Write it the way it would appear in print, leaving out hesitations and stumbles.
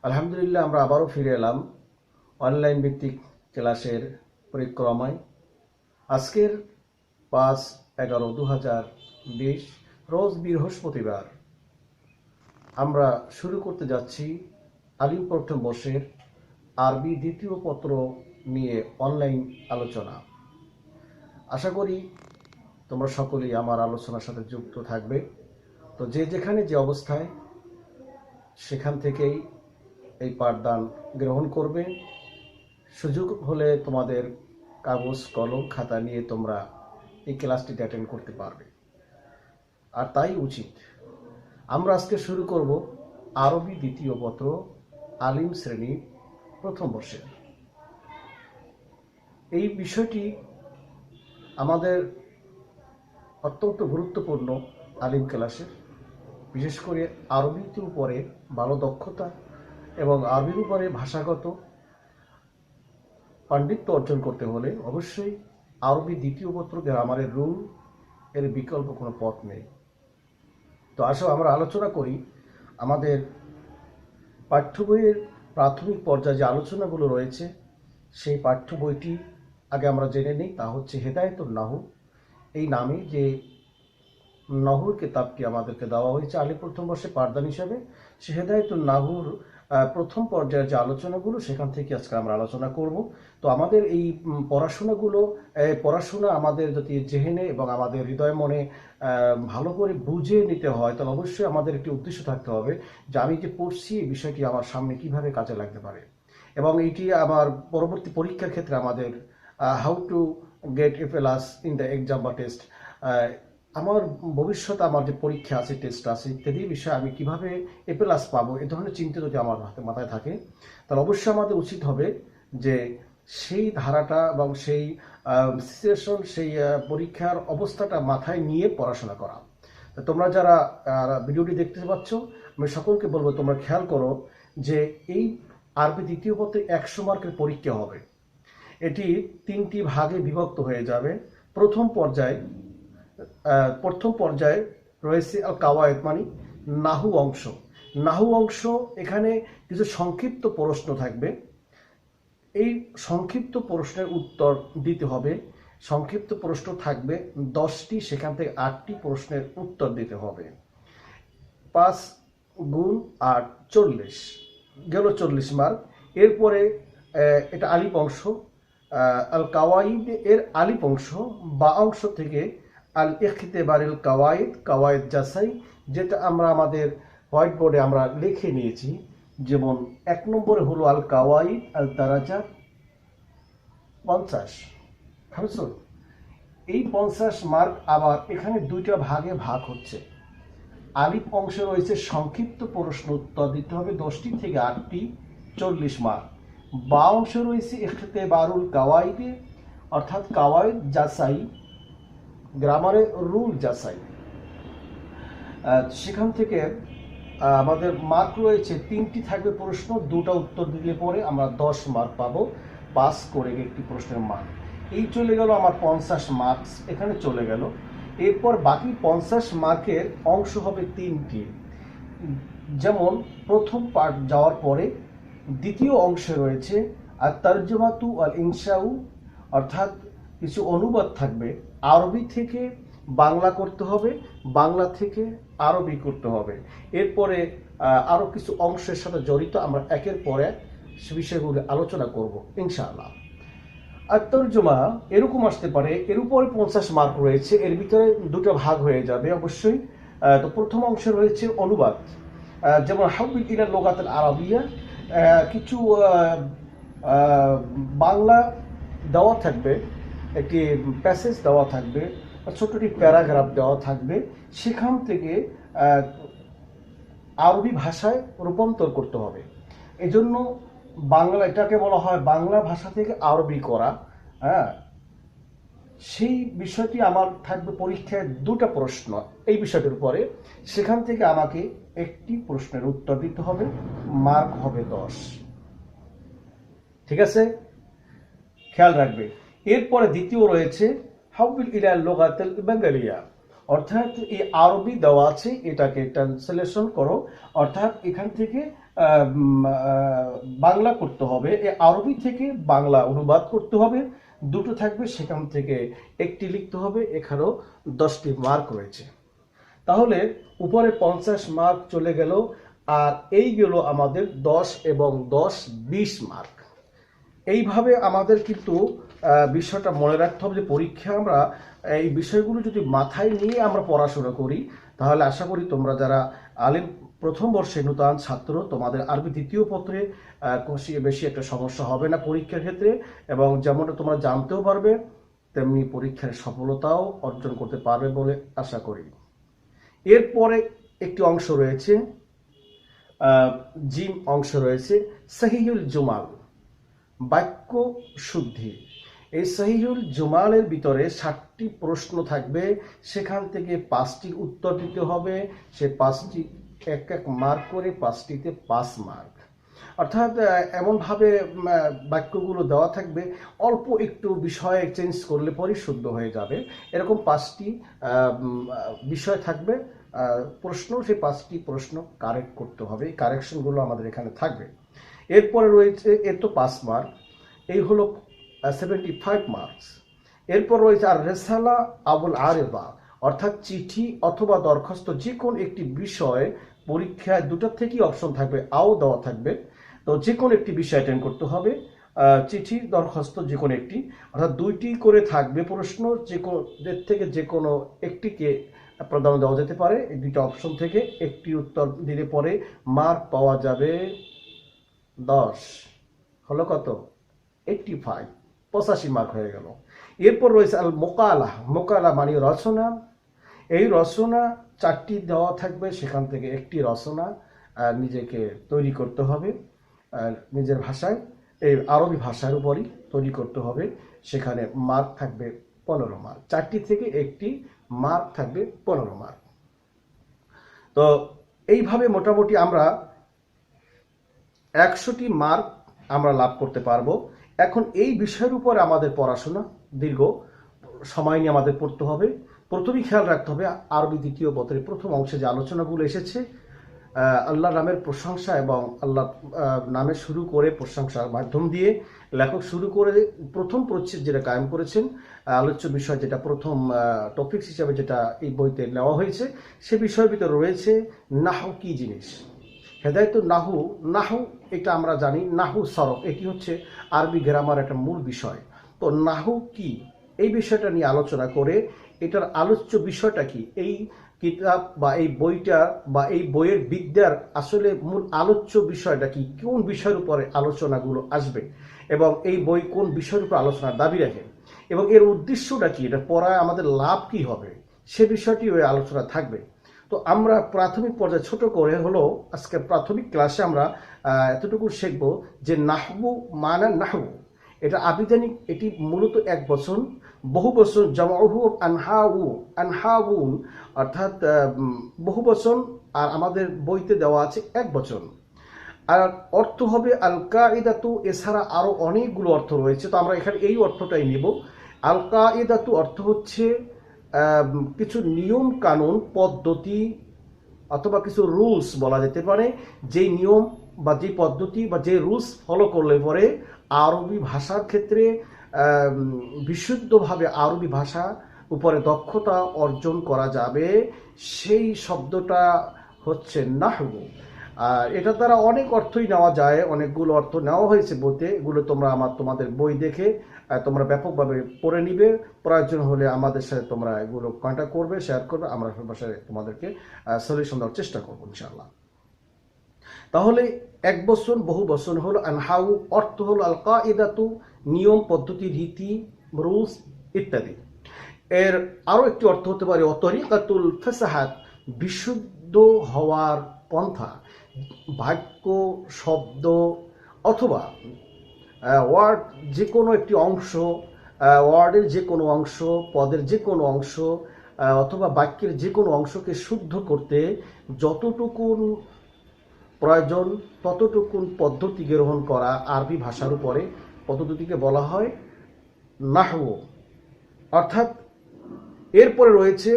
আলহামদুলিল্লাহ, আমরা আবারও ফিরে এলাম অনলাইন ভিত্তিক ক্লাসের পরিক্রমায়। আজকের 5/11/2020 রোজ বৃহস্পতিবার আমরা শুরু করতে যাচ্ছি আলিম প্রথম বর্ষের আরবি দ্বিতীয় পত্র নিয়ে অনলাইন আলোচনা। আশা করি তোমরা সকলেই আমার আলোচনার সাথে যুক্ত থাকবে। তো যে যেখানে যে অবস্থায় সেখান থেকেই এই পাঠদান গ্রহণ করবে। সুযোগ হলে তোমাদের কাগজ কলম খাতা নিয়ে তোমরা এই ক্লাসটিতে অ্যাটেন্ড করতে পারবে, আর তাই উচিত। আমরা আজকে শুরু করব আরবি দ্বিতীয় পত্র আলিম শ্রেণী প্রথম বর্ষের। এই বিষয়টি আমাদের অত্যন্ত গুরুত্বপূর্ণ আলিম ক্লাসের, বিশেষ করে আরবির উপরে ভালো দক্ষতা এবং আরবির উপরে ভাষাগত পাণ্ডিত্য অর্জন করতে হলে অবশ্যই আরবি দ্বিতীয় পত্র গ্রামারের রুল এর বিকল্প কোনো পথ নেই। তো আসো আমরা আলোচনা করি আমাদের পাঠ্য বইয়ের প্রাথমিক পর্যায়ে যে আলোচনাগুলো রয়েছে সেই পাঠ্য বইটি আগে আমরা জেনে নিই। তা হচ্ছে হেদায়েতুন নাহু এই নামে যে নাহুর কিতাবটি আমাদেরকে দেওয়া হয়েছে আলিম প্রথম বর্ষে পাঠদান হিসাবে। সে হেদায়েতুন নাহুর প্রথম পর্যায়ের যে আলোচনাগুলো সেখান থেকে আজকে আমরা আলোচনা করব। তো আমাদের এই পড়াশোনা আমাদের যদি জেহেনে এবং আমাদের হৃদয় মনে ভালো করে বুঝে নিতে হয়, তাহলে অবশ্যই আমাদের একটি উদ্দেশ্য থাকতে হবে যে আমি যে পড়ছি এই বিষয়টি আমার সামনে কিভাবে কাজে লাগতে পারে, এবং এইটি আমার পরবর্তী পরীক্ষার ক্ষেত্রে আমাদের how to get A plus in the exam বা টেস্ট, আমার ভবিষ্যতে আমার যে পরীক্ষা আছে, টেস্ট আছে ইত্যাদি বিষয়ে আমি কিভাবে এ প্লাস পাবো, এ ধরনের চিন্তা যদি আমার মাথায় থাকে, তাহলে অবশ্যই আমাদের উচিত হবে যে সেই ধারাটা এবং সেই সিচুয়েশন, সেই পরীক্ষার অবস্থাটা মাথায় নিয়ে পড়াশোনা করা। তোমরা যারা ভিডিওটি দেখতে পাচ্ছ, আমি সকলকে বলবো তোমরা খেয়াল করো যে এই আরবি দ্বিতীয় পত্রে 100 মার্কের পরীক্ষা হবে। এটি 3টি ভাগে বিভক্ত হয়ে যাবে। প্রথম পর্যায়ে রয়েছে আল কাওয়ায়েদ, মানে নাহু অংশ। নাহু অংশ, এখানে কিছু সংক্ষিপ্ত প্রশ্ন থাকবে। এই সংক্ষিপ্ত প্রশ্নের উত্তর দিতে হবে। সংক্ষিপ্ত প্রশ্ন থাকবে 10টি, সেখান থেকে 8টি প্রশ্নের উত্তর দিতে হবে। 5 গুণ 8 40 গেল 40 মার্ক। এরপরে এটা আলিফ অংশ, আল কাওয়াইদ এর আলিফ অংশ বা অংশ থেকে আল ইখতিবারিল কাওয়াইদ যাচাই, যেটা আমরা আমাদের হোয়াইট বোর্ডে আমরা লিখে নিয়েছি। যেমন 1 নম্বরে হলো আল কাওয়াইদ আল দারাজা 50। এই 50 মার্ক আবার এখানে 2টা ভাগে ভাগ হচ্ছে। আলিফ অংশে রয়েছে সংক্ষিপ্ত প্রশ্ন উত্তর দিতে হবে 10টি থেকে 8টি, 40 মার্ক। বা অংশে রয়েছে ইখতিবারুল কাওয়াইদে, অর্থাৎ কাওয়াইদ যাচাই, গ্রামারের রুল যাচাই। সেখান থেকে আমাদের মার্ক রয়েছে 3টি থাকবে প্রশ্ন, 2টা উত্তর দিলে পরে আমরা 10 মার্ক পাবো, পাস করে একটি প্রশ্নের মার্ক। এই চলে গেল আমার 50 মার্কস, এখানে চলে গেল। এরপর বাকি 50 মার্কের অংশ হবে 3টি। যেমন প্রথম পার্ট যাওয়ার পরে দ্বিতীয় অংশে রয়েছে আর তারজমাতু আল ইনশাউ, অর্থাৎ কিছু অনুবাদ থাকবে। আরবি থেকে বাংলা করতে হবে, বাংলা থেকে আরবি করতে হবে। এরপরে আরও কিছু অংশের সাথে জড়িত, আমরা একের পর এক সে বিষয়গুলো আলোচনা করব ইনশাআল্লাহ। আর তর্জমা এরকম আসতে পারে, এর উপরে 50 মার্ক রয়েছে, এর ভিতরে 2টা ভাগ হয়ে যাবে অবশ্যই। তো প্রথম অংশে রয়েছে অনুবাদ, যেমন হাউবিল ইলা লোগাতুল আরাবিয়া, কিছু বাংলা দেওয়া থাকবে, একটি প্যাসেজ দেওয়া থাকবে, ছোটটি প্যারাগ্রাফ দেওয়া থাকবে, সেখান থেকে আরবি ভাষায় রূপান্তর করতে হবে। এজন্য বাংলা, এটাকে বলা হয় বাংলা ভাষা থেকে আরবি করা। সেই বিষয়টি আমার থাকবে পরীক্ষায় 2টা প্রশ্ন এই বিষয়টির উপরে, সেখান থেকে আমাকে একটি প্রশ্নের উত্তর দিতে হবে, মার্ক হবে 10। ঠিক আছে, খেয়াল রাখবে। এরপরে দ্বিতীয় রয়েছে হাউবিল ইলা লোগাতুল বাঙ্গালিয়া, অর্থাৎ এই আরবি দেওয়া আছে, এটাকে ট্রান্সলেশন করো, অর্থাৎ এখান থেকে বাংলা করতে হবে, এই আরবি থেকে বাংলা অনুবাদ করতে হবে, দুটো থাকবে, সেখান থেকে একটি লিখতে হবে। এখানেও 10টি মার্ক রয়েছে। তাহলে উপরে 50 মার্ক চলে গেল, আর এই গেল আমাদের 10 এবং 10 20 মার্ক। এইভাবে আমাদের কিন্তু বিষয়টা মনে রাখতে হবে যে পরীক্ষা আমরা এই বিষয়গুলো যদি মাথায় নিয়ে আমরা পড়াশোনা করি, তাহলে আশা করি তোমরা যারা আলিম প্রথম বর্ষে নূতন ছাত্র, তোমাদের আরবি দ্বিতীয় পত্রে বেশি একটা সমস্যা হবে না পরীক্ষার ক্ষেত্রে, এবং যেমনটা তোমরা জানতেও পারবে, তেমনি পরীক্ষার সফলতাও অর্জন করতে পারবে বলে আশা করি। এরপরে একটি অংশ রয়েছে, জিম অংশ রয়েছে, সহিহুল জুমাল, বাক্য শুদ্ধি। এই সহিহুল জুমালের ভিতরে 60টি প্রশ্ন থাকবে, সেখান থেকে 5টির উত্তর দিতে হবে। সে 5টি এক এক মার্ক করে, 5টিতে 5 মার্ক। অর্থাৎ এমনভাবে বাক্যগুলো দেওয়া থাকবে, অল্প একটু বিষয় চেঞ্জ করলে পরই শুদ্ধ হয়ে যাবে। এরকম 5টি বিষয় থাকবে প্রশ্ন, সেই 5টি প্রশ্ন কারেক্ট করতে হবে। এই কারেকশনগুলো আমাদের এখানে থাকবে। এরপরে রয়েছে, এর তো 5 মার্ক, এই হলো 75 মার্কস। এরপর রয়েছে আর রেসালা আবুল আরেবা, অর্থাৎ চিঠি অথবা দরখাস্ত, যে কোনো একটি বিষয় পরীক্ষায় দুটোর থেকেই অপশন থাকবে, আও দেওয়া থাকবে। তো যে কোনো একটি বিষয় অ্যাটেন্ড করতে হবে, চিঠি দরখাস্ত যে কোনো একটি, অর্থাৎ 2টি করে থাকবে প্রশ্ন, যে কোনো থেকে যে কোনো একটিকে প্রাধান্য দেওয়া যেতে পারে। এই 2টা অপশন থেকে একটি উত্তর দিলে পরে মার্ক পাওয়া যাবে 10, হলো কত? 85, 85 মার্ক হয়ে গেল। এরপর রয়েছে আল মোকালা, মোকালা মানে রচনা। এই রচনা 4টি দেওয়া থাকবে, সেখান থেকে একটি রচনা নিজেকে তৈরি করতে হবে নিজের ভাষায়, এই আরবি ভাষার উপরই তৈরি করতে হবে। সেখানে মার্ক থাকবে 15 মার্ক, 4টি থেকে একটি মার্ক থাকবে 15 মার্ক। তো এইভাবে মোটামুটি আমরা 100টি মার্ক আমরা লাভ করতে পারবো। এখন এই বিষয়ের উপর আমাদের পড়াশোনা দীর্ঘ সময় নিয়ে আমাদের পড়তে হবে। প্রথমেই খেয়াল রাখতে হবে, আরবি দ্বিতীয় পত্রের প্রথম অংশে যে আলোচনাগুলো এসেছে, আল্লাহ নামের প্রশংসা এবং আল্লাহ নামে শুরু করে প্রশংসার মাধ্যম দিয়ে লেখক শুরু করে প্রথম পরিচ্ছেদ যেটা কায়েম করেছেন, আলোচ্য বিষয় যেটা প্রথম টপিকস হিসাবে যেটা এই বইতে নেওয়া হয়েছে, সে বিষয়ের ভিতরে রয়েছে নাহু কি জিনিস। হেদায়ত নাহু, নাহু এটা আমরা জানি, নাহু সরফ, এটি হচ্ছে আরবি গ্রামার একটা মূল বিষয়। তো নাহু কি, এই বিষয়টা নিয়ে আলোচনা করে এটার আলোচ্য বিষয়টা কি, এই কিতাব বা এই বইটা বা এই বইয়ের বিদ্যার আসলে মূল আলোচ্য বিষয়টা কি, কোন বিষয়ের উপরে আলোচনাগুলো আসবে, এবং এই বই কোন বিষয়ের উপর আলোচনার দাবি রাখে, এবং এর উদ্দেশ্যটা কি, এটা পড়ায় আমাদের লাভ কি হবে, সে বিষয়টি ওই আলোচনা থাকবে। তো আমরা প্রাথমিক পর্যায়ে ছোট করে হলো আজকে প্রাথমিক ক্লাসে আমরা এতটুকু শিখব যে নাহবু মানা নাহু, এটা আবিধানিক, এটি মূলত এক বচন, বহু বচন জামাউহু আনহাউ, আনহাউন, অর্থাৎ বহু বচন, আর আমাদের বইতে দেওয়া আছে এক বচন। আর অর্থ হবে আল কায়দাতু, এছাড়া আরো অনেকগুলো অর্থ রয়েছে, তো আমরা এখানে এই অর্থটাই নিব। আল কায়দাতু অর্থ হচ্ছে কিছু নিয়ম কানুন পদ্ধতি অথবা কিছু রুলস বলা যেতে পারে, যেই নিয়ম বা যে পদ্ধতি বা যে রুলস ফলো করলে পরে আরবি ভাষার ক্ষেত্রে বিশুদ্ধভাবে আরবি ভাষা উপরে দক্ষতা অর্জন করা যাবে, সেই শব্দটা হচ্ছে নাহবু। আর এটার দ্বারা অনেক অর্থই নেওয়া যায়, অনেকগুলো অর্থ নেওয়া হয়েছে বইতে, এগুলো তোমরা তোমাদের বই দেখে তোমরা ব্যাপকভাবে পড়ে নিবে। প্রয়োজন হলে আমাদের সাথে তোমরা এগুলো কন্ট্যাক্ট করবে, শেয়ার করবে, আমরা ভাষায় তোমাদেরকে সলিউশন দেওয়ার চেষ্টা করবো ইনশাআল্লাহ। তাহলে এক বচন বহু বচন হলো আনহাউ, অর্থ হলো আল কায়দাতু, নিয়ম পদ্ধতি রীতি রুলস ইত্যাদি। এর আরো একটি অর্থ হতে পারে তরিকাতুল ফাসাহাত, বিশুদ্ধ হওয়ার পন্থা, বাক্য শব্দ অথবা ওয়ার্ড যে কোনো একটি অংশ, ওয়ার্ডের যে কোনো অংশ, পদের যে কোনো অংশ অথবা বাক্যের যে কোনো অংশকে শুদ্ধ করতে যতটুকুন প্রয়োজন ততটুকুন পদ্ধতি গ্রহণ করা আরবি ভাষার উপরে পদ্ধতিকে বলা হয় নাহু। অর্থাৎ এরপরে রয়েছে